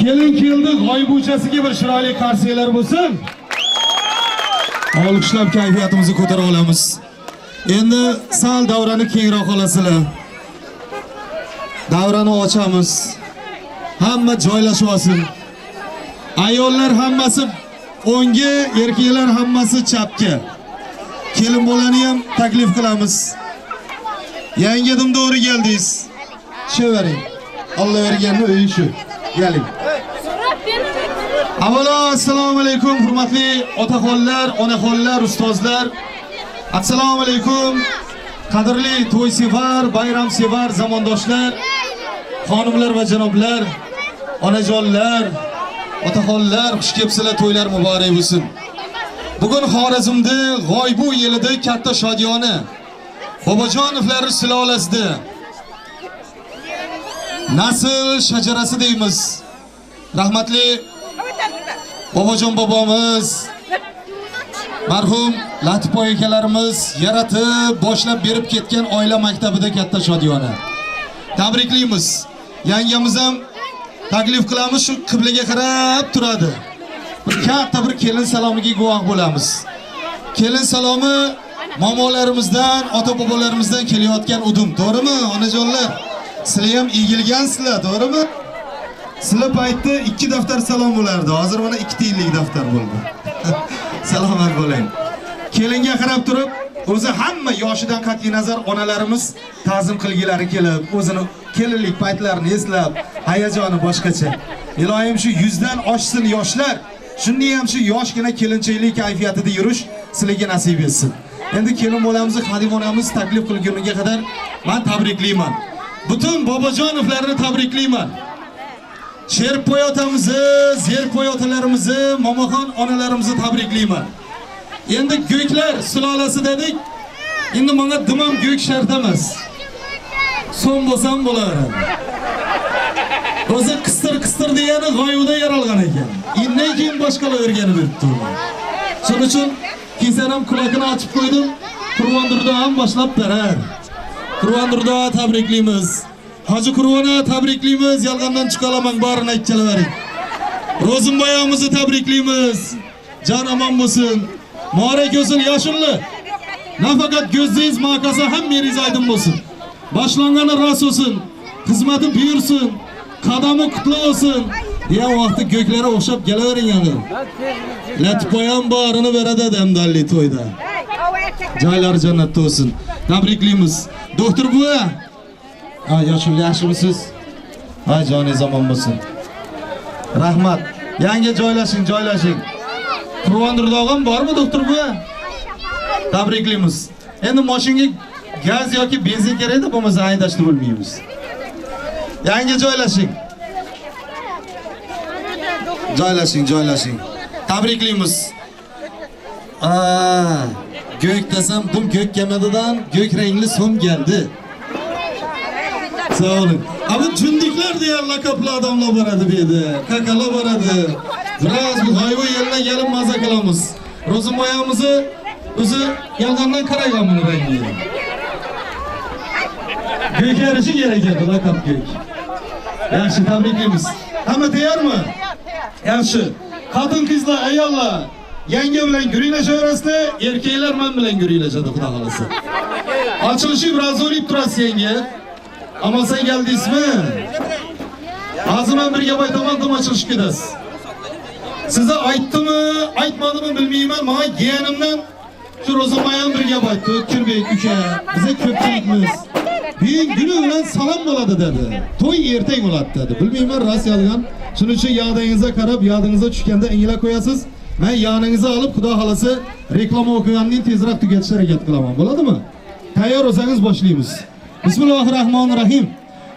Kelin keldi, g'oybuchasiga bir chiroyli qarsiyalar bo'lsin. Olqishlab kayfiyatimizni ko'tara olamiz. Endi sal davrani kengroq olasizlar. Davrani ochamiz. Hamma joylashib olsin. Ayollar hammasi o'ngga, erkaklar hammasi chapga. Kelin bo'lani ham taklif qilamiz. Yangi dimdori keldingiz. Shevering. Alloh berganni uyi shu. Keling. Avvalo assalomu alaykum hurmatli otaxonlar, onaxonlar, ustozlar. Assalomu alaykum qadrli to'ysevar, bayramsevar zamondoshlar, xonimlar va janoblar, onajonlar, otaxonlar, xush kelibsizlar, to'ylar muborak bo'lsin. Bugun Xorazmda G'oybu yilida katta shodiyona Bobojonovlar sulolasida nasl shajarasi deymiz. Rahmatli Bobojon bobomiz, marhum Latipoy akalarimiz yaratib, boshlab berib ketgan oila maktabida katta shodiyona. Tabriklaymiz. Yangamiz ham taklif qilamiz, shu qiblaga qarab turadi. Bir katta bir kelin salomiga guvoh bo'lamiz. Kelin salomi momolarimizdan, ota-bobolarimizdan kelayotgan udum, to'g'rimi, onajonlar? Sizlar ham egilgansizlar, to'g'rimi? Sizlar paytda 2 daftar salom bo'lardi. Hozir mana 2 tiyinlik daftar bo'ldi. Salomat bo'ling. Kelinga qarab turib, o'zi hamma yoshidan qat'iy nazar onalarimiz ta'zim qilgilari kelib, o'zini kelinlik paytlarini eslab, hayajoni boshqacha. Ilohim shu 100 dan oshsin yoshlar. Shunday ham shu yoshgina kelinchilik kayfiyatida yurish sizlarga nasib etsin. Endi kelin bo'lamizni Xadim onamiz taklif qilguniga qadar men tabriklayman. Butun Bobojonovlarni tabriklayman. Sherpoy otamizni, Zerpoy otalarimizni, Momoxon onalarimizni tabriklayman. Endi go'klar sulolasi dedik. Endi menga dimam go'k shart emas. So'm bo'lsam bo'laveradi. O'zi qistir degani g'oyuda yaralgan ekan. Indan keyin boshqalar o'rganib beribdi. Shuning uchun kesaram kulakini ochib qo'ydim. Qurvondirda ham boshlab berar. Qurvondirda tabriklaymiz. Hoji Qurvona tabriklaymiz. Yalg'ondan chiqalaman barini aytchalavering. Ro'zimboyamizni tabriklaymiz. Jon omon bo'lsin. Muborak bo'lsin yoshullar. Nafaqat ko'zingiz maqasa hammeringiz aydin bo'lsin. Boshlangani rost bo'lsin. Xizmati buyursin. Qadami qutlu bo'lsin. Degan vaqtda ko'klari o'xshab kelavering endi. Latipoy ham borini beradi damdalli to'yda. Joylar jannatda bo'lsin. Tabriklaymiz. Doktor buva. Ha, yoshlar yaxshimisiz? Ha, joningiz omon bo'lsin. Rahmat. Yangi joylashing. Qurvondirdog'im bormi doktor bu? Tabriklaymiz. Endi mashinaga gaz yoki benzin kerak-da, bo'lmasa haydashni bilmaymiz. Yangi joylashing. Tabriklaymiz. Gök desam, bu gök kemadidan gök rangli so'm geldi. Sağ olun. Abi cündikler diye lakaplı adamla boradi bu yerda. Kakala boradi. Biraz bu hayvan yerine gelip maza kılamiz. Rozum ayağımızı o'zi yolg'ondan qaraygan buni rangi. Gök erishi kerak edi, lakap gök. Yaxshi, tabriklaymiz. Hamma tayyormi? Yaxshi. Xotin qizlar, ayollar, yenge bilan guriylashaverasizlar, erkaklar men bilan guriyilashadi, xudo xolasa. Ochilishi biroz o'lib turasiz yenge. Ama sen geldiyizmi? Azman bir gap aytaman, dam ochilishib ketasiz. Size aytdimi, aytmadimi bilmayman, men yeğenimdan şu Ro'zamayan bir gap aytdi. O'tkirbek uka, bize ko'pchilikmiz bugun kuni bilan salom bo'ladi dedi. To'y ertaga bo'ladi dedi. Bilmayman rost yolg'on. Shuning uchun yodingizga qarab, yodingizga tushganda inglab qo'yasiz. Men yoningizga olib, xudo xolasa reklama o'qigandan tezroq tugatishga harakat qilaman. Bo'ladimi? Tayyor bo'lsangiz boshlaymiz. Bismillahirrahmanirrahim.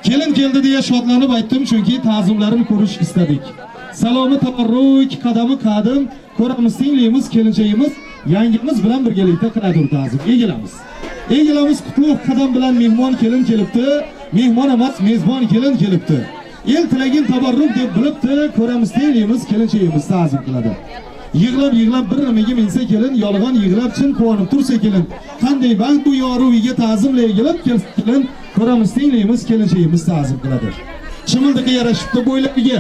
Kelin keldi diye shodlanib aytdim, chunki ta'zimlarini ko'rish istadik. Salomi tabarruk, qadami qadim, ko'ramiz singlimiz, kelinchayimiz, yangimiz bilan birgalikda qiladi ta'zim. Egilamiz qutlug' qadam bilan mehmon kelin kelibdi, mehmon emas, mezbon kelin kelibdi. El tilagin tabarruk deb bilibdi, ko'ramiz singlimiz, kelinchayimiz ta'zim qiladi. Yig'lab bir nimaga minsa kelin, yolg'on yig'lab chin quvonib tursa kelin. Qanday baxt bu yoruviga ta'zimla egilib kelin, ko'ramiz singlimiz, kelinchayimiz ta'zim qiladi. Chimildiga yarashibdi bo'ylagiga,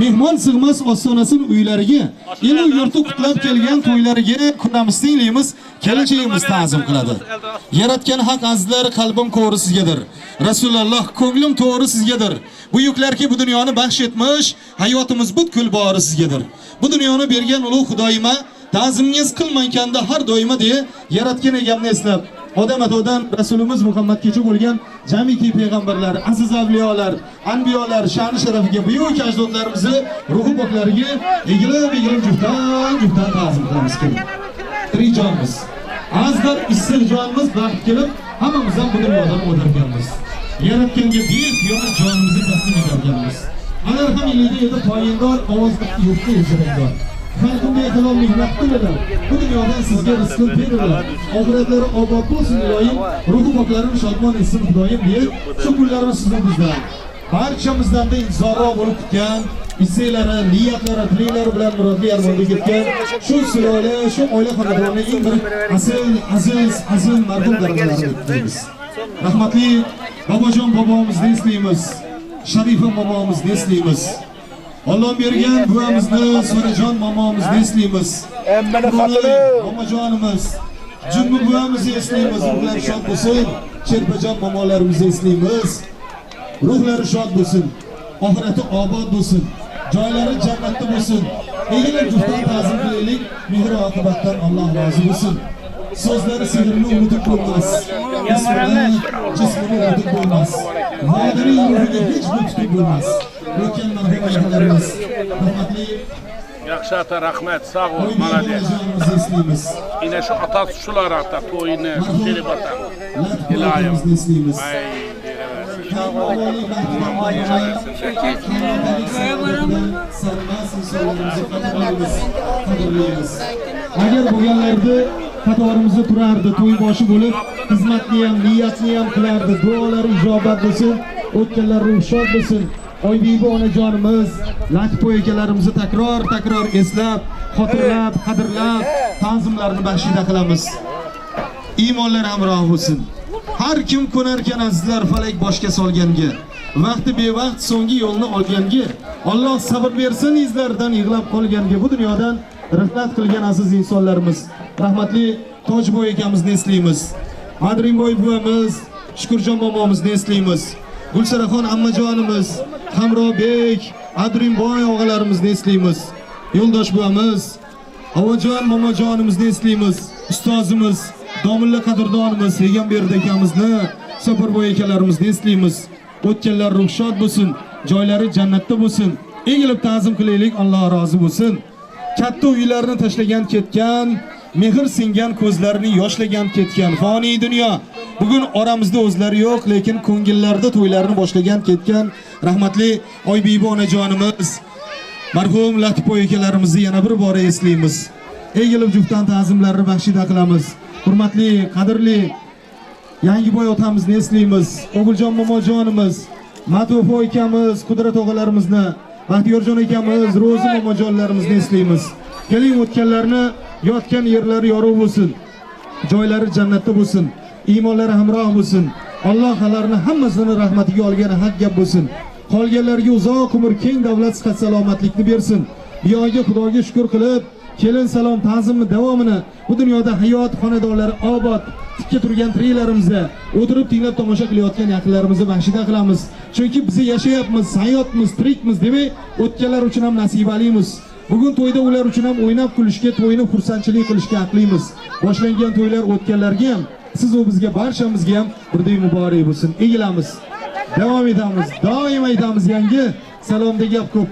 mehmon sig'mas ostonasini uylariga, el yurti qutlab kelgan to'ylariga, ko'ramiz singlimiz, kelinchayimiz ta'zim qiladi. Yaratgan haq azizlar, qalbim ko'ri sizgadir. Rasululloh, ko'nglim to'g'ri sizgadir. Buyuklarki bu dunyoni baxsh etmish, hayotimiz butkul bori sizgadir. Bu dunyoni bergan ulug' Xudoyima, ta'zimingiz qilmankanda har doima diye yaratgan egamni eslab, odam atodan Rasulimiz Muhammad kecha bo'lgan jamiki payg'ambarlar, aziz avliyolar, anbiyolar sha'ni sharafiga buyuk ajdodlarimizni ruhi poklariga egilib juftdan ta'zim qilamiz. Tirik-jonimiz, azizlar, issiq jonimiz baxt kelib, hammamizdan bu dunyodan o'tganmiz. Yaratganga beqiyos jonimizni taslim etganmiz. Agar ham ilida poyindor, ovozda yo'qda yurgandor. Xalqimga qilol mehnat qiladi. Bu dunyodan sizga rizq beradi. Oxiratlari obod bo'lsin iloyim, ruhi poklarim shodmon etsin Xudoyim deb shu kunlarimiz sizning bizdan. Barchamizdan da intizorroq bo'lib kutgan, isteklari, niyatlari, tilaklari bilan murodli armonga ketgan shu sulola, shu oila xonadonining eng bir aziz marhum darajalarini kutlaymiz. Rahmatli bobojon bobomizni eslaymiz. Sharifa momomizni eslaymiz. Alloh bergan buvamizni, Sonajon momomizni eslaymiz. Momojonimiz, Jumbo buvamizni eslaymiz. Ruhlari shod bo'lsin. Sherpajon momolarimizni eslaymiz. Ruhlari shod bo'lsin. Oxirati obod bo'lsin. Joylari jannatda bo'lsin. Egilib juftdan ta'zim qilaylik. Mehr oqibatdan Alloh rozi bo'lsin. Sözleri sihrini unutib bo'lmas. Jismini unutib bo'lmas. Vodiriy ruhiga hech bir tutib bo'lmas. O'tgan marhamatlarimiz, rahmatli yaxshi ata, rahmat, sağ ol, malades. Yine şu atası şular ata, toyunu, kelib ata. İlayim. Ay, agar bo'lganlarda qatorimizni turardi, to'y boshi bo'lib, xizmatni ham, niyatni ham qilardi. Duolari ijobat bo'lsin, o'tganlar ruh shod bo'lsin. Oybibi onajonimiz, Latifboy akalarimizni takror eslab, xotirlab, qadrlab, ta'zimlarni baxshida qilamiz. Iymonlar hamroh bo'lsin. Har kim ko'narkan azizlar falak boshga solganga, vaqti bevaqt so'nggi yo'lni olganga, Alloh sabr bersin izlaridan yig'lab qolganga, bu dunyodan rihlat qilgan aziz insonlarimiz. Rahmatli Tojboy akamizni eslaymiz. Madrinboy buvamiz, Shukurjon momomizni eslaymiz. Gulsaraxon ammajonimiz, Hamrobek, Adrinboy og'alarimizni eslaymiz. Yo'ldosh buvamiz, Havojon momojonimizni eslaymiz. Ustozimiz, Domilla qadrdonimiz, Egamberdi akamizni, Safarboy akalarimizni eslaymiz. O'tganlar ruhshod bo'lsin, joylari jannatda bo'lsin. egilib ta'zim qilaylik, Alloh rozi bo'lsin. Katta uylarni tashlagan ketgan, mehr singan ko'zlarini yoshlagan ketgan foniy dunyo. Bugun oramizda o'zlari yo'q, lekin ko'ngillarda to'ylarni boshlagan ketgan rahmatli Oybibi onajonimiz, marhum Latipoy akalarimizni yana bir bora eslaymiz. Egilib juftdan ta'zimlarni baxshida qilamiz. Hurmatli, qadrli Yangiboy otamizni eslaymiz. O'g'iljon momojonimiz, Matufo akamiz, Qudrat o'g'alarimizni, Baxtiyorjon akamiz, Ro'zi momojonlarimizni eslaymiz. Keling, o'tganlarni yotgan yerlari yorug' bo'lsin. Joylari jannatda bo'lsin. Iymonlari hamroh bo'lsin. Alloh xalarni hammasini rahmatiga olgani haq gap bo'lsin. Qolganlarga uzoq umr, keng davlat, sihat salomatlikni bersin. Biyoga Xudoga shukr qilib, kelin salom ta'zimni davomini bu dunyoda hayot xonadonlari obod tikka turgan tiriklarimizni o'tirib tinglab tomosha qilayotgan yaqinlarimizni baxshida qilamiz. Chunki biz yashayapmiz, hayotmiz, tirikmiz demak, o'tganlar uchun ham nasibalimiz. Bugun to'yda ular uchun ham o'ynab kulishga, to'yni xursandchilik qilishga haqlimiz. Boshlangan to'ylar o'tganlarga ham, siz va bizga, barchamizga ham birdek muborak bo'lsin. Egilamiz. Davom etamiz. Doim aytamiz, yangi salomda gap ko'p.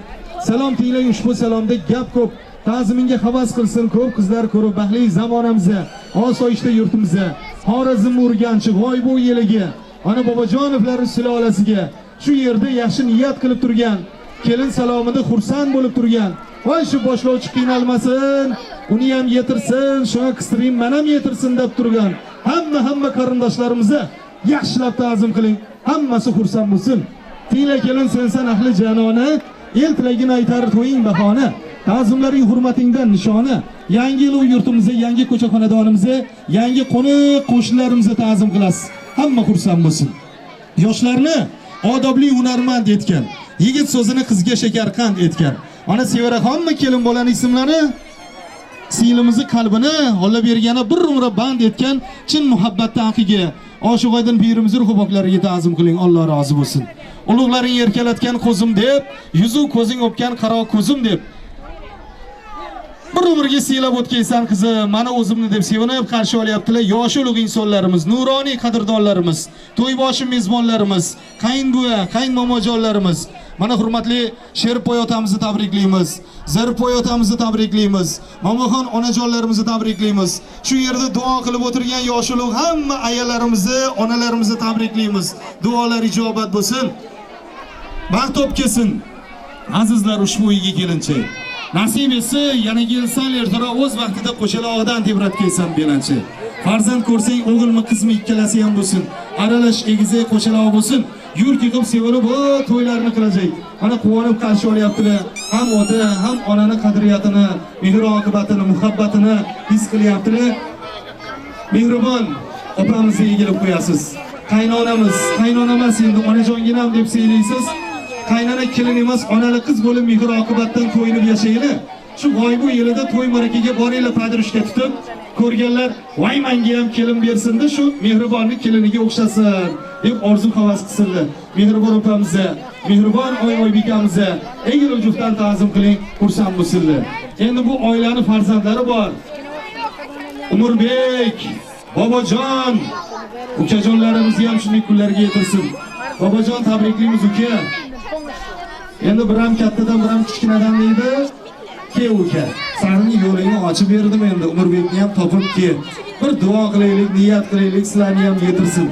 Salom tinglang, ushbu salomda gap ko'p. Ta'ziminga havas qilsin ko'p qizlar ko'rib baxtli zamonamizda, osoyishta yurtimizda. Xorazm Urganchi, Voybo yeliga, ana bobojonovlarning sulolasiga, shu yerda yaxshi niyat qilib turgan, kelin salomida xursand bo'lib turgan, voy shu boshlovchi qiynalmasin, uni ham yetirsin, shunga qistirib, men ham yetirsin deb turgan hamma qarindoshlarimizni yaxshilab ta'zim qiling. Hammasi xursand bo'lsin. Tingla kelin sensan ahli janona, el tilagini aytar to'ying bahona. Ta'zimlaring hurmatingdan nishona. Yangi yil yurtimizga, yangi ko'cha xonadonimizga, yangi qo'niq qo'shnilarimizga ta'zim qilasiz. Hamma xursand bo'lsin. Yoshlarni odobli, hunarmand etgan, yigit so'zini qizga shakarqand etgan. Ana Sevaraxonmi kelin bolaning ismlari? Singlimizning qalbini olib bergani bir umr band etgan chin muhabbatdan haqiga Oshiqoydin pirimizning ruhboklariga ta'zim qiling. Alloh rozi bo'lsin. Ulug'laring erkalatgan qo'zim deb, yuzu ko'zing o'pgan qaro ko'zim deb bir umrga siylab o'tkaysan qizim, mana o'zimni deb sevinib qarshi olyaptilar yosh ulug' insonlarimiz, nuroniy qadrdonlarimiz, to'yboshi mezbonlarimiz, qaynbuva, qaynmomojonlarimiz. Mana hurmatli Sherpoy otamizni tabriklaymiz, Zarpoy otamizni tabriklaymiz, Momoxon onajonlarimizni tabriklaymiz. Shu yerda duo qilib o'tirgan yosh ulug' hamma ayalarimizni, onalarimizni tabriklaymiz. Duolar ijobat bo'lsin. Baxt topkesin. Azizlar, ushbu uyga kelinchi nasib etsa, yana kelsan ertaroq o'z vaqtida qo'shalog'idan tebratkaysan belanchi. Farzand ko'rsang, o'g'ilmi, qizmi ikkalasi ham bo'lsin. Aralash egizak qo'shalog' bo'lsin. Yurt yig'ib sevinib, to'ylarni qilajak. Mana quvonib qarshi olyaptilar. Ham ota, ham onani qadriyatini, mehr-oqibatini, muhabbatini his qilyaptilar. Mehribon opamizni egilib qo'yasiz. Qaynonamiz, qaynona emas endi onajonginam deb siylaysiz. Qaynona kelin emas, onali qiz bo'lib mehr-oqibatdan to'yinib yashaylar. Shu Voybo yilida to'y marakaga boringlar, padrushka tutib, ko'rganlar, "Voy, menga ham kelin bersin-da, shu mehribonning keliniga o'xshasin" deb orzu havas qilsinlar. Mehribon opamizga, mehribon Oybikamizga egilib juftdan ta'zim qiling, xursand bo'lsinlar. Endi bu oilani farzandlari bor. Umurbek, bobojon, ukajonlarimizni ham shunday kunlarga yetirsin. Bobojon, tabriklaymiz uka. Endi bir ham kattadan, bir ham kichkinadan deydi. Ke uka, sening yo'lingni ochib berdim endi. Umurbekni ham topib ke. Bir duo qilaylik, niyat qilaylik, sizlarni ham yetirsin.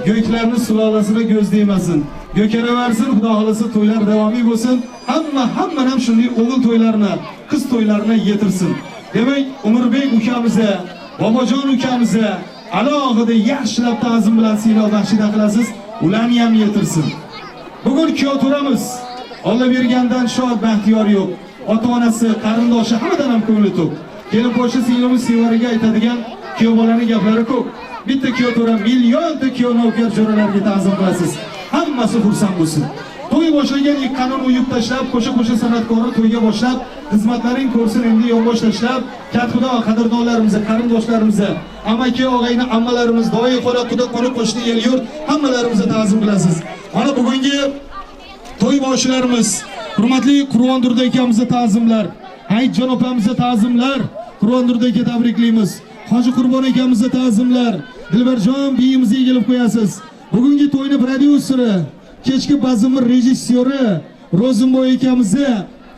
Go'yklarni sulolasini ko'zdaymasin. Go'karaversin, Xudo xolasa to'ylar davomiy bo'lsin. Hamma ham shunday o'g'il to'ylarini, qiz to'ylarini yetirsin. Demak, Umurbek ukamizga, bobojon ukamizga alohida yaxshilab ta'zim bilan siylov baxshida qilasiz. Ularni ham yetirsin. Bugun kuyov turamiz. Alloh bergandan shod baxtiyor yo'q. Ota-onasi, qarindoshi hammadan ham ko'ngli to'q. Kelin po'sha singlimiz Sevaraga aytadigan kuyov bolaning gaplari ko'p. Bitta kuyov to'ra millionta kuyov navkar jo'ralarga ta'zim qilasiz. Hammasi xursand bo'lsin. To'y boshlagan ilk qanun uyib tashlab, qo'sha san'atkori to'yga boshlab, xizmatlaring ko'rsin endi yonbosh tashlab, Katxudo qadrdonlarimiz, qarindoshlarimiz, amaki, og'ayni, ammalarimiz, doim qo'la quda qo'nib qo'shni el yurt hammalarimizga ta'zim qilasiz. Mana bugungi to'y boshlarimiz, hurmatli Qur'ondurda akamizga ta'zimlar, Hayitjon opamizga ta'zimlar, Qur'ondurda aka tabriklaymiz. Hoji Qurbon akamizga ta'zimlar, Dilbarjon biyimizga egilib qo'yasiz. Bugungi to'yni prodyuseri, kechki bazmi rejissyori, Ro'zimboy akamizni,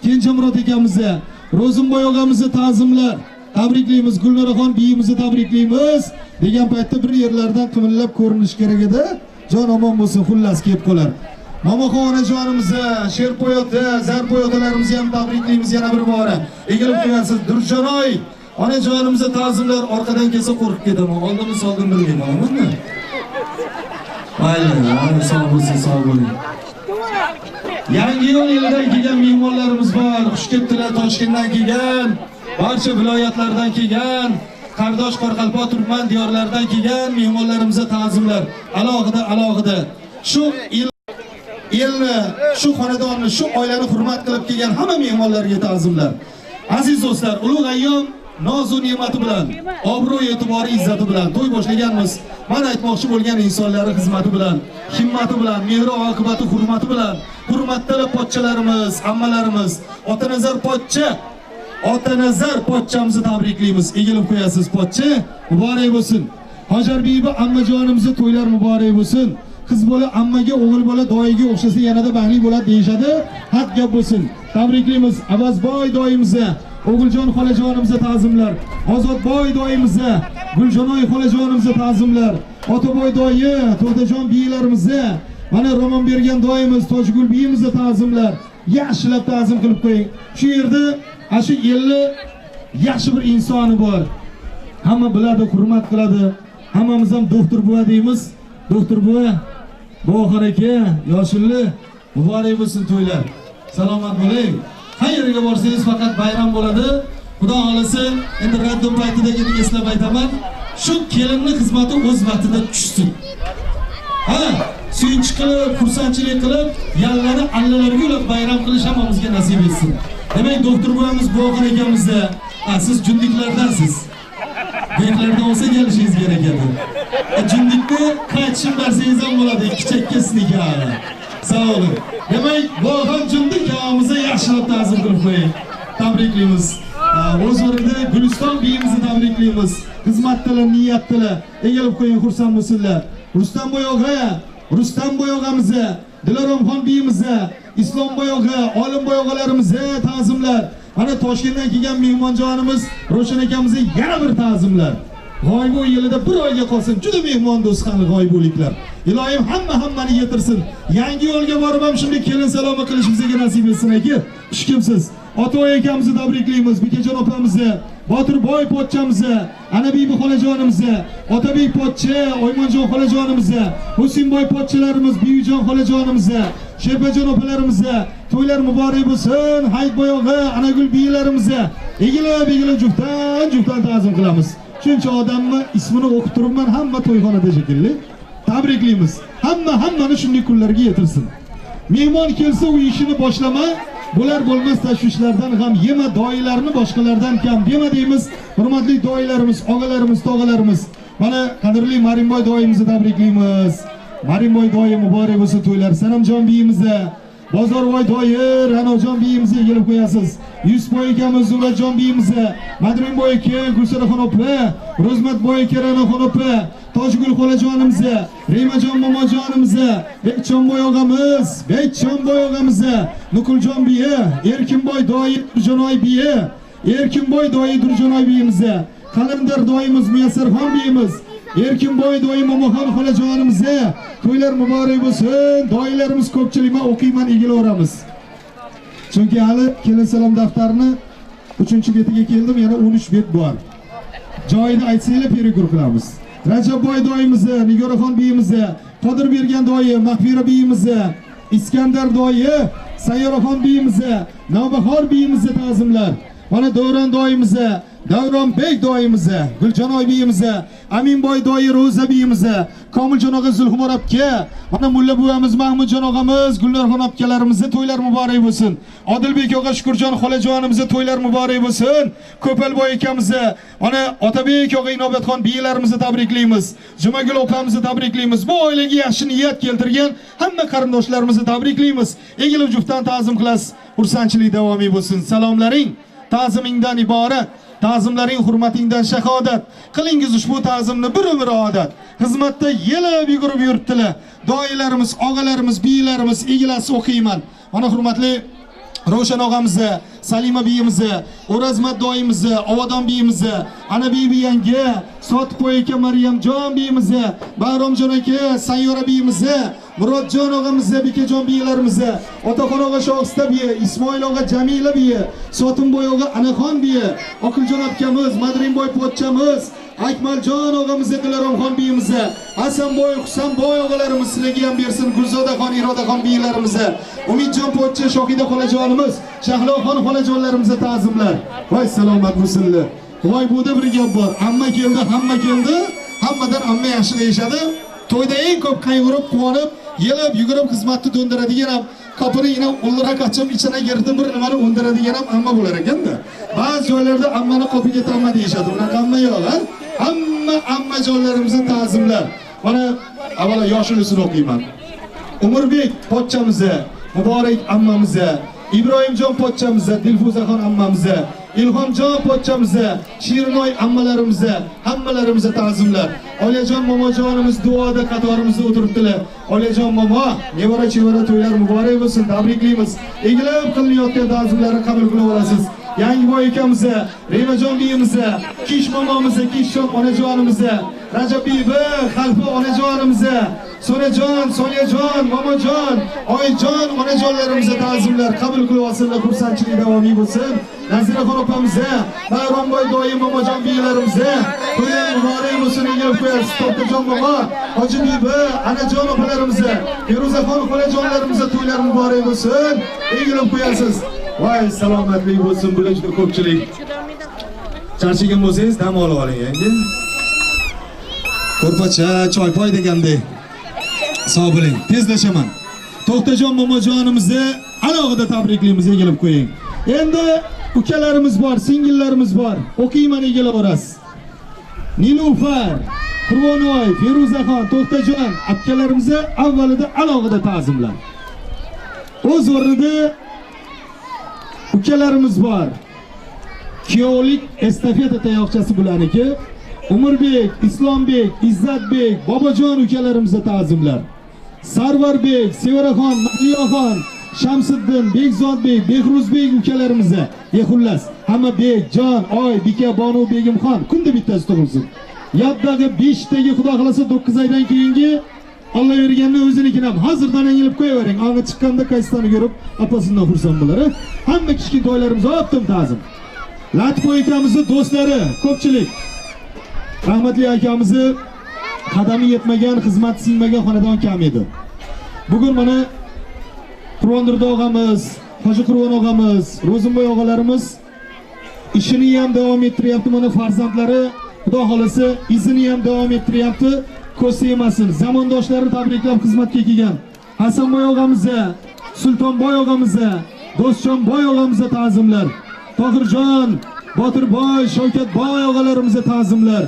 Kenjamurod akamizni, Ro'zimboy og'amizni ta'zimlar. Tabriklaymiz, Gulnoraxon biyimizni tabriklaymiz. Degan paytda bir yerlardan qimillab ko'rinish kerak edi. Jon omon bo'lsin, xullas kelib qolar. Momoxon onajonimizni, Sherpoyota, Zarpoyotalarimizni ham tabriklaymiz yana bir bora. Egilib qo'yasiz Durjonoy onajonimizni ta'zimlar. Orqadan kelsa qo'rqib ketaman. Oldinmi soldin bilmayman, amirzmi? Mayli, sog' bo'lsin, sog' bo'ling. Yangi yo'l yilidan kelgan mehmonlarimiz bor. Xush kelibdilar Toshkentdan kelgan, barcha viloyatlardan kelgan, Qardosh Qoraqalpoq Turkman diyorlaridan kelgan mehmonlarimizga ta'zimlar. Alohida shu elni, shu xonadonni, shu oilani hurmat qilib kelgan hamma mehmonlarga ta'zimlar. Aziz do'stlar, ulug' ayyom nozu ne'mati bilan, obro' e'tibori izzati bilan to'y boshlaganmiz. Mana aytmoqchi bo'lgan insonlari xizmati bilan, himmati bilan, mehri oqibati hurmati bilan, hurmatli pochchalarimiz, hammalarimiz, Otanazar pochcha, Otanazar pochchamizni tabriklaymiz. Egilib qo'yasiz pochcha, muborak bo'lsin. Hojar bibi ammajonimizni to'ylar muborak bo'lsin. Qiz bola ammaga, o'g'il bola doyiga o'xshasa yanada baxtli bo'ladi deyshadi. Haq gap bo'lsin. Tabriklaymiz Avazboy doyimizni, O'g'iljon xolajonimizga ta'zimlar. Ozodboy doyimizga, Guljonoy xolajonimizga ta'zimlar. Otaboy doyi, To'xtajon biylarimizga, mana Romanbergan doyimiz, Tojgul biyimizga ta'zimlar. Yaxshilab ta'zim qilib qo'ying. Shu yerda shu 50 yaxshi bir insoni bor. Hamma biladi, hurmat qiladi. Hammamiz ham doktor buva deymiz. Doktor buva, Boxar aka, yoshilli, muborak bo'lsin to'ylar. Salomat bo'ling. Qayerga borsangiz faqat bayram bo'ladi. Xudo xolasa, endi raddom paytidagini eslab aytaman. Shu kelinning xizmati o'z vaqtida tushsin. Suyunchi qilib, xursandchilik qilib, yallani allalarga ulab bayram qilish hammamizga nasib etsin. Demak, doktor buvamiz Boxar akamizda, siz jundiklardansiz. Beklardan olsa kelishingiz kerak edi. Jundikni qaytishim darsangiz ham bo'ladi, ikki chakkasiniga. Sağ olun. Demek Boxar jundik akamizga yaxshilab ta'zim qilib qo'ying. Tabriklaymiz. O'z o'rnida Guliston biyimizni tabriklaymiz. Xizmatdalar, niyatdalar. Egilib qo'ying, xursand bo'lsinlar. Rustamboy og'amizga, Diloromxon biyimizga, Islomboy og'a, Olimboy og'alarimizga ta'zimlar. Mana Toshkentdan kelgan mehmonjonimiz Ro'shan akamizga yana bir ta'zimlar. G'oyib yilida bir oyga qolsin. Juda mehmon do'stlarni g'oyib bo'liklar. Ilohim hammani yetirsin. Yangi yo'lga borib ham shunday kelin saloma qilishimizga nasib etsin aka. Xush kelibsiz. Otoy akamizni tabriklaymiz. Bekajon opamizni, Botirboy pochchamizni, Anabibi xolajonimizni, Otabek pochcha, Oymonjon xolajonimizni, Husinboy pochchalarimiz, Biyujon xolajonimizni, Sherpajon opalarimizni to'ylar muborak bo'lsin. Hayitboy og'a, Anagul biylarimizni egilib juftdan ta'zim qilamiz. Shuncha odamni ismini o'qib turibman, hamma to'yxonada shekilli. Tabriklaymiz. Hammani shunday kunlarga yetirsin. Mehmon kelsa u ishini boshlama, bular bo'lmas tashvishlardan g'am yema, doilarni boshqalardan kam dema deymiz. Hurmatli doilarimiz, og'alarimiz, tog'alarimiz. Mana qadrli Marinboy doimizni tabriklaymiz. Marinboy doim muborak bo'lsin to'ylar. Sanamjon biyimizga, Bozorboy doyi, Ranojon biyimizga kelib qo'yasiz. Yusufboy akamiz, Zurajon biyimizga, Madrinboy aka, Gulsaraxon opa, Rozmatboy aka, Ranoxon opa, Tojgul xolajonimizga, Remajon momojonimizga, Bekchonboy og'amizga, Nukuljon biya, Erkinboy doyi, Durjonoy biya, Erkinboy doyi, Durjonoy biyimizga, Qalandar doyimiz, Muyassarxon biyimiz, Erkinboy doim Momoxon xolajonimizga to'ylar muborak bo'lsin. Doilarimiz ko'pchilik, men o'qiyman, egilaveramiz. Chunki hali kelin salom daftarining 3-betiga keldim, yana 13 bet bor. Joyini aytsanglar, perigur qilamiz. Rajabboy doyimizni, Nigoraxon biyimizni, Qodirbergan doyi, Mahfira biyimizni, Iskandar doyi, Sayyoraxon biyimizni, Navbahor biyimizni ta'zimlar. Mana Davron doyimizni, Davronbek doyimizni, Guljonoy biyimizni, Aminboy doyi, Ro'za biyimizni, Komiljon og'a, Zulxumor aka, mana Mulla buvamiz, Mahmudjon og'amiz, Gulnorxon opkalarimizga to'ylar muborak bo'lsin. Odilbek og'a, Shukurjon xolajonimizga to'ylar muborak bo'lsin. Ko'palboy akamizga, mana Otabek og'a, Inobatxon biylarimizni tabriklaymiz. Jumagul opamizni tabriklaymiz. Bu oilaga yaxshi niyat keltirgan hamma qarindoshlarimizni tabriklaymiz. Egilib juftdan ta'zim qilasiz. Xursandchilik davomiy bo'lsin. Salomlaring ta'zimingdan iborat. ta'zimlaring hurmatingdan shahodat. Qilingiz ushbu ta'zimni bir umr odat. Xizmatda yelib yugurib yuribdilar. Doilarimiz, og'alarimiz, biylarimiz, egilasi o'qiyman. Mana hurmatli Ravshan og'amizni, Salima biyimizni, O'razmat doimizni, Ovadon biyimizni, Ana bibi yangi, Sotpoy aka Maryamjon biyimizni, Bahromjon aka, Sayyora biyimizni, Murodjon og'amizni, Bekajon biylarimizni, Otaxon og'a Shohista biyi, Ismoil og'a Jamila biyi, Sotimboy og'a Anaxon biyi, Oqiljon akamiz, Madrinboy pochchamiz, Akmaljon og'amizni, Dilaromxon biyimizni, Hasanboy, Husanboy og'alarimiz sizlarga ham bersin, Gulzodaxon, Irodaxon biylarimizni, Umidjon pochcha, Shohida xolajonimiz, Shahloxon xolajonlarimizga ta'zimlar. Voy salomat bo'lsinlar. Voy bu da bir gap bor. Hamma keldi, hammadan amma yaxshi deyishadi. To'yda eng ko'p qayg'urib, quvonib, yelib, yugurib xizmatni do'ndiradigan ham kapiriga o'ldirib qachib ichine kiritib bir nimani o'ndiradigan ham amma bo'lar ekanda. Ba'zi joylarda ammani qopiga tamma deyishadi. Unaqa amma yo'q, ha? Hamma joylarimizga ta'zimlar. Mana avvalo yoshilisini o'qiyman. Umurbek pochchamizni, Muborak ammamizni, Ibrohimjon pochchamizni, Dilfuzaxon ammamizni, Ilhomjon pochchamizni, Shirnoy ammalarimizga, hammalarimizga ta'zimlar. Olajon momojonimiz duoda qatorimizda o'tiribdilar. Olajon momo, nevara-chevara to'ylar muborak bo'lsin, tabriklaymiz. Egilib qilinayotgan ta'zimlarni qabul qilib olasiz. Yangiboy akamizni, Remajon biyimizni, Kish momomizni, Kishjon onajonimizni, Rajab bibi, Xalfa onajonimizni, Sonajon, Sonyajon, Momojon, Oyjon onajonlarimizga ta'zimlar qabul qilib olsinlar, xursandchilik davomiy bo'lsin. Naziraxon opamizga, Bayromboy doim Momojon biylarimizga to'ylar muborak bo'lsin, egilib qo'yasiz. To'xtajon momo, Hoji bibi, Anajon opalarimizga, Feruzaxon xolajonlarimizga to'ylar muborak bo'lsin, egilib qo'yasiz. Voy salomatlik bo'lsin, bular juda ko'pchilik. Charchagan bo'lsangiz dam olib oling endi. Ko'rpacha, choypoy degandek. Sog' bo'ling, tezlashaman. To'xtajon momojonimizni alohida tabriklaymiz, egilib qo'ying. Endi ukalarimiz bor, singillarimiz bor. O'qiyman, egilaverasiz. Nilufar, Qurbonoy, Feruzaxon, To'xtajon akalarimizni avvalida alohida ta'zimlar. O'z o'rnida ukalarimiz bor. Kuyovlik estafeta tayoqchasi bularniki. Umurbek, Islombek, Izzatbek, Bobojon ukalarimizga ta'zimlar. Sarvarbek, Sevaraxon, Mahliyoxon, Shamsiddin, Bekzodbek, Behruzbek ukalarimizga, xullas, hamma Bek, Jon, Oy, Bika, Bonu, Begimxon kunda bittasi tug'ilsin. Yoddaga 5 tagi xudo xolasa 9 oydan keyingi Alloh berganni o'zinikini ham hozirdan yilib qo'yavering. Anga chiqqanda qaysitani ko'rib, apasidan xursand bo'lar. Hamma kichik to'ylarimiz optim ta'zim. Latpoy akamizning do'stlari ko'pchilik. Rahmatli akamizni qadami yetmagan, xizmat singmagan xonadon kam edi. Bugun mana Qur'ondirda og'amiz, Hoji Qur'on og'amiz, Ro'zimboy og'alarimiz ishini ham davom ettiryapti. Mana farzandlari xudo xolasa izini ham davom ettiryapti. Ko'sa yemasin. Zamondoshlari tabriklab xizmatga kelgan Hasanboy og'amizga, Sultonboy og'amizga, Do'stjonboy og'amizga ta'zimlar. Tohirjon, Botirboy, Shavkatboy og'alarimizga ta'zimlar.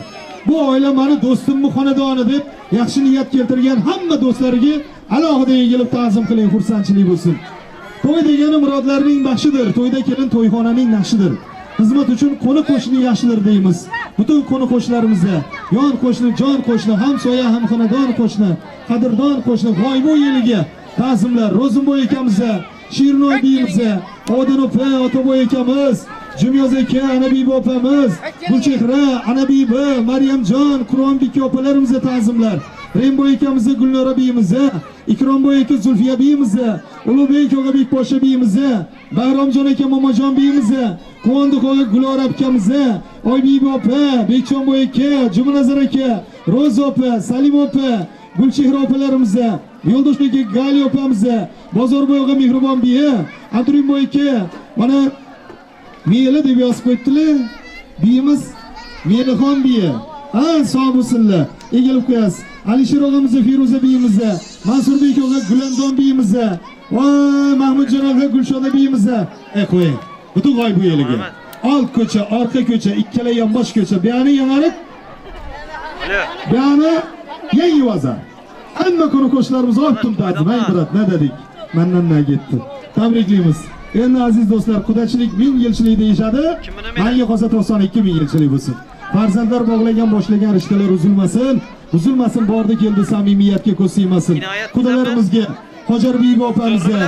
Bu oila meni do'stimning xonadoni deb yaxshi niyat keltirgan hamma do'stlariga alohida egilib ta'zim qiling, xursandchilik bo'lsin. To'y degani murodlarning baxshidir. To'yda kelin to'yxonaning naqshidir. Xizmat uchun qo'ni qo'shni yaxshidir deymiz. Butun qo'ni qo'shnilarimizga, yon qo'shni, jon qo'shni, hamsoya, ham xonadon qo'shni, qadrdon qo'shni, g'oybu yiliga ta'zimlar. Ro'zimboy akamizga, Shirnoy biyimizga, Odin opa, Otaboy akamiz, Jumyoz aka, Anabibi opamiz, Gulchehra, Anabibi, Maryamjon, Qur'onbek opalarimizga ta'zimlar. Remboy akamizga, Gulnora biyimizga, Ikromboy aka, Zulfiya biyimizga, Ulug'bek og'abek poshsha biyimizga, Bayromjon aka, Momojon biyimizga, Quvondiq og'a, Gulora akamizga, Oybibi opa, Bekchonboy aka, Jumanazar aka, Ro'za opa, Salim opa, Gulchehra opalarimizga, Yo'ldosh aka, Gali opamizga, Bozorboy og'a, Mehribon biya, Abdurimboy aka, mana Meli deb yozib qo'yibdilar. Biyimiz Melixon biya. Ha, sog' bo'lsinlar. Egilib qo'yasiz. Alisher og'amizga, Feruza biyimizga, Mansurbek og'a, Gulandon biyimizga, voy Mahmudjon og'a, Gulshoda biyimizga. Qo'ying. Butun g'oyib bu yiliga. Old ko'cha, orqa ko'cha, ikkala yonbosh ko'cha, buyani yangarib. Buyani yangi bozor. Hamma qo'ni qo'shnilarimiz optim ta'zim, aytdirat, ne dedik? Mendan ne gitti. Tabriklaymiz. Endi aziz do'stlar, qudachilik 1000 yilchilik deyishadi. Menga qolsa 92 ming yilchilik bo'lsin. Farzandlar bog'lagan, boshlagan rishtalar uzilmasin. Uzilmasin, bordi keldi samimiyatga ko'z siymasin. Qudalarimizga, Hojarbibi opamizga,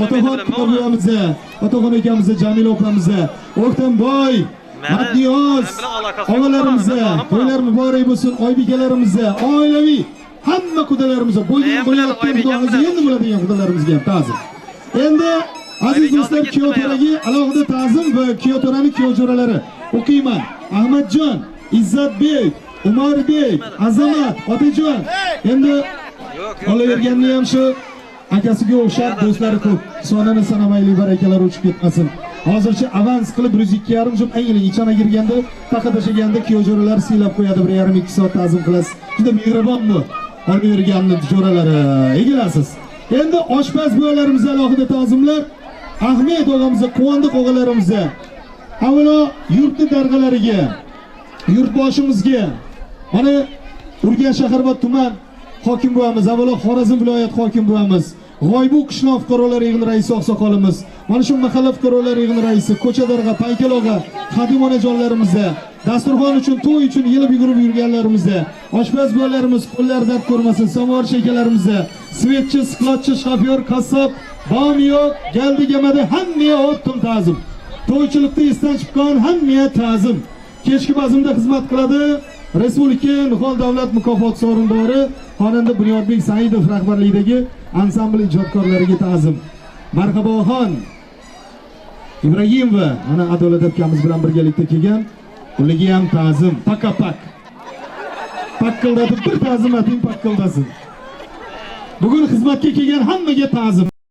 Otaxon opamizga, Otaxon akamizga, Jamila opamizga, O'ktamboy, Matniyoz, og'alarimizga, to'ylar muborak bo'lsin, oybekalarimizga, oilaviy hamma qudalarimizga, bo'layotgan xudoimizga, endi bo'ladigan xudolarimizga ham ta'zim. Endi aziz do'stlar, Kiyoto'raga alohida ta'zim va Kiyoto'raning kiyojo'ralari o'qiyman. Ahmadjon, Izzatbek, Umarbek, Azamat, Otajon. Endi qolaverganni ham shu akasiga o'xshab do'stlari ko'p. Sonini sanamayli barakalar uchib ketmasin. Hozircha avans qilib 102,5 so'm ayling ichana girganda, taqa tashaganda kiyojo'ralar siylab qo'yadi, 1,5-2 soat ta'zim qilasiz. Juda mehribon bu. Olmayverganni jo'ralari egilasiz. Endi oshpaz buyalarimizga alohida ta'zimlar. Ahmed o'g'amizga, Quvondiq o'g'alarimizga, avvalo yurtni darg'alariga, yurtboshimizga, mana Urgan shahar va tuman hokim bo'lamiz, avvalo Xorazm viloyat hokim bo'lamiz, G'oybu qishloq fuqarolar yig'ini raisi oqsoqolimiz, mana shu mahalla fuqarolar yig'ini raisi, Ko'chadarg'a, Paykaloga, Xadim onajonlarimizga, dasturxon uchun, to'y uchun yelib yugurib yurganlarimizga, oshpaz bolalarimiz qo'llar dard ko'rmasin, samovar shekalarimizga, svetchi, sklotchi, shofyor, qassob, Bamiyo, Galdi Gamada hammaga o'tdim ta'zim. To'ychilikda esdan chiqqan hammaga ta'zim. Kechki bazmda xizmat qiladi Respublika Nihol davlat mukofoti sovrindori xonanda Bunyodbek Saidov rahbarligidagi ansambl ijodkorlariga ta'zim. Marhaboxon Ibragimova mana Adolat akamiz bilan birgalikda kelgan, ularga ham ta'zim. Pak. Paqqildatib bir ta'zim ating paqqildasin. Bugun xizmatga kelgan hammaga ta'zim.